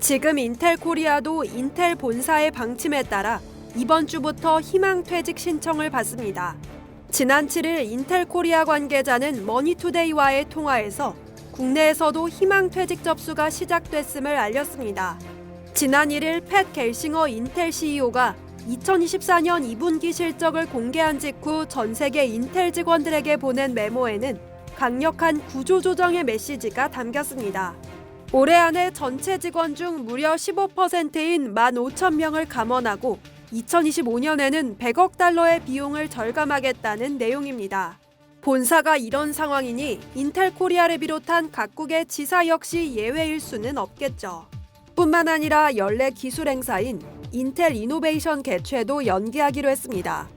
지금 인텔 코리아도 인텔 본사의 방침에 따라 이번 주부터 희망퇴직 신청을 받습니다. 지난 7일 인텔 코리아 관계자는 머니투데이와의 통화에서 국내에서도 희망퇴직 접수가 시작됐음을 알렸습니다. 지난 1일 팻 겔싱어 인텔 CEO가 2024년 2분기 실적을 공개한 직후 전 세계 인텔 직원들에게 보낸 메모에는 강력한 구조조정의 메시지가 담겼습니다. 올해 안에 전체 직원 중 무려 15%인 15,000명을 감원하고 2025년에는 100억 달러의 비용을 절감하겠다는 내용입니다. 본사가 이런 상황이니 인텔 코리아를 비롯한 각국의 지사 역시 예외일 수는 없겠죠. 뿐만 아니라 연례 기술 행사인 인텔 이노베이션 개최도 연기하기로 했습니다.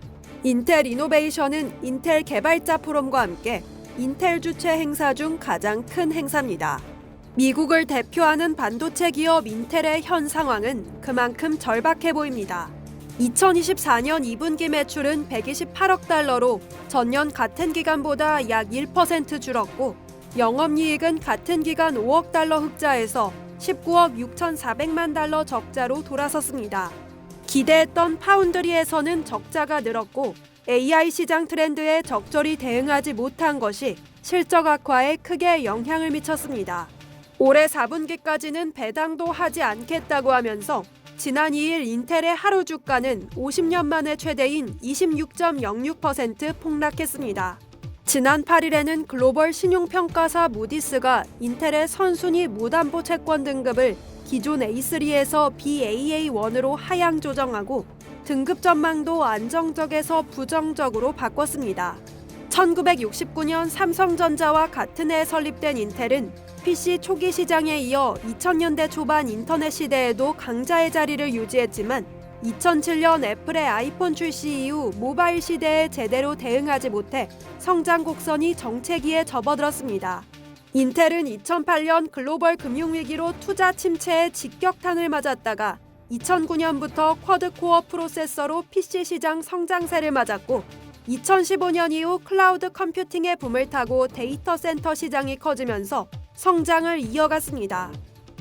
인텔 이노베이션은 인텔 개발자 포럼과 함께 인텔 주최 행사 중 가장 큰 행사입니다. 미국을 대표하는 반도체 기업 인텔의 현 상황은 그만큼 절박해 보입니다. 2024년 2분기 매출은 128억 달러로 전년 같은 기간보다 약 1% 줄었고 영업이익은 같은 기간 5억 달러 흑자에서 19억 6,400만 달러 적자로 돌아섰습니다. 기대했던 파운드리에서는 적자가 늘었고 AI 시장 트렌드에 적절히 대응하지 못한 것이 실적 악화에 크게 영향을 미쳤습니다. 올해 4분기까지는 배당도 하지 않겠다고 하면서 지난 2일 인텔의 하루 주가는 50년 만에 최대인 26.06% 폭락했습니다. 지난 8일에는 글로벌 신용평가사 무디스가 인텔의 선순위 무담보 채권 등급을 기존 A3에서 Baa1으로 하향 조정하고 등급 전망도 안정적에서 부정적으로 바꿨습니다. 1969년 삼성전자와 같은 해에 설립된 인텔은 PC 초기 시장에 이어 2000년대 초반 인터넷 시대에도 강자의 자리를 유지했지만 2007년 애플의 아이폰 출시 이후 모바일 시대에 제대로 대응하지 못해 성장 곡선이 정체기에 접어들었습니다. 인텔은 2008년 글로벌 금융위기로 투자 침체에 직격탄을 맞았다가 2009년부터 쿼드코어 프로세서로 PC 시장 성장세를 맞았고 2015년 이후 클라우드 컴퓨팅의 붐을 타고 데이터 센터 시장이 커지면서 성장을 이어갔습니다.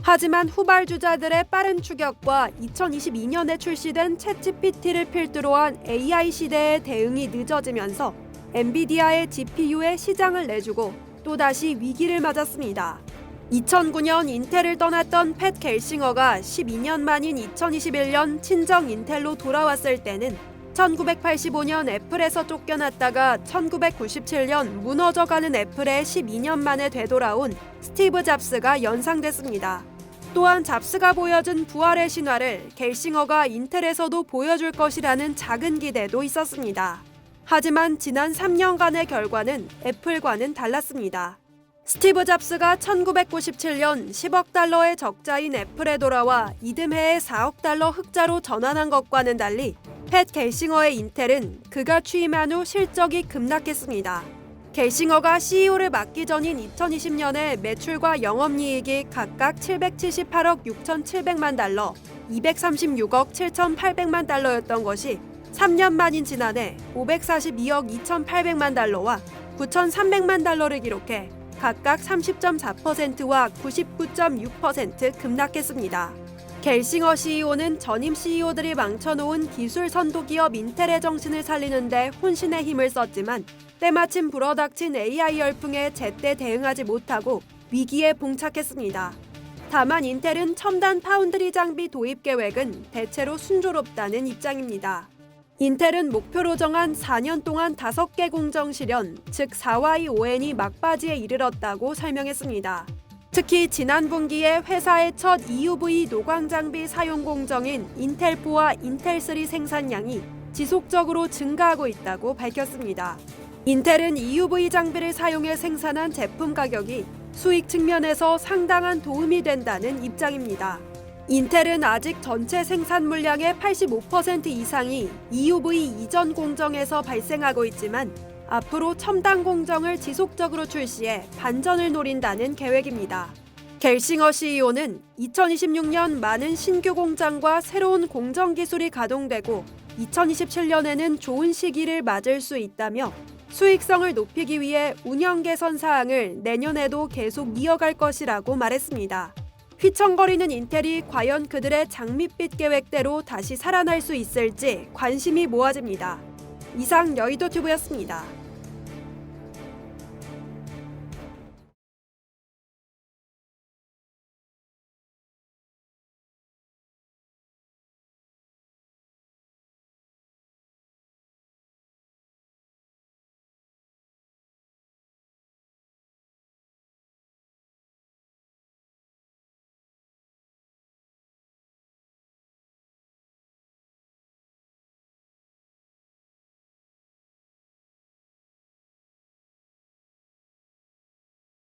하지만 후발주자들의 빠른 추격과 2022년에 출시된 챗GPT를 필두로 한 AI 시대의 대응이 늦어지면서 엔비디아의 GPU에 시장을 내주고 또다시 위기를 맞았습니다. 2009년 인텔을 떠났던 팻 겔싱어가 12년 만인 2021년 친정 인텔로 돌아왔을 때는 1985년 애플에서 쫓겨났다가 1997년 무너져가는 애플에 12년 만에 되돌아온 스티브 잡스가 연상됐습니다. 또한 잡스가 보여준 부활의 신화를 겔싱어가 인텔에서도 보여줄 것이라는 작은 기대도 있었습니다. 하지만 지난 3년간의 결과는 애플과는 달랐습니다. 스티브 잡스가 1997년 10억 달러의 적자인 애플에 돌아와 이듬해에 4억 달러 흑자로 전환한 것과는 달리 팻 겔싱어의 인텔은 그가 취임한 후 실적이 급락했습니다. 겔싱어가 CEO를 맡기 전인 2020년에 매출과 영업이익이 각각 778억 6,700만 달러, 236억 7,800만 달러였던 것이 3년 만인 지난해 542억 2,800만 달러와 9,300만 달러를 기록해 각각 30.4%와 99.6% 급락했습니다. 겔싱어 CEO는 전임 CEO들이 망쳐놓은 기술 선도 기업 인텔의 정신을 살리는 데 혼신의 힘을 썼지만 때마침 불어닥친 AI 열풍에 제때 대응하지 못하고 위기에 봉착했습니다. 다만 인텔은 첨단 파운드리 장비 도입 계획은 대체로 순조롭다는 입장입니다. 인텔은 목표로 정한 4년 동안 5개 공정 실현, 즉 4Y5N이 막바지에 이르렀다고 설명했습니다. 특히 지난 분기에 회사의 첫 EUV 노광 장비 사용 공정인 인텔4와 인텔3 생산량이 지속적으로 증가하고 있다고 밝혔습니다. 인텔은 EUV 장비를 사용해 생산한 제품 가격이 수익 측면에서 상당한 도움이 된다는 입장입니다. 인텔은 아직 전체 생산 물량의 85% 이상이 EUV 이전 공정에서 발생하고 있지만 앞으로 첨단 공정을 지속적으로 출시해 반전을 노린다는 계획입니다. 겔싱어 CEO는 2026년 많은 신규 공장과 새로운 공정 기술이 가동되고 2027년에는 좋은 시기를 맞을 수 있다며 수익성을 높이기 위해 운영 개선 사항을 내년에도 계속 이어갈 것이라고 말했습니다. 휘청거리는 인텔이 과연 그들의 장밋빛 계획대로 다시 살아날 수 있을지 관심이 모아집니다. 이상 여의도튜브였습니다.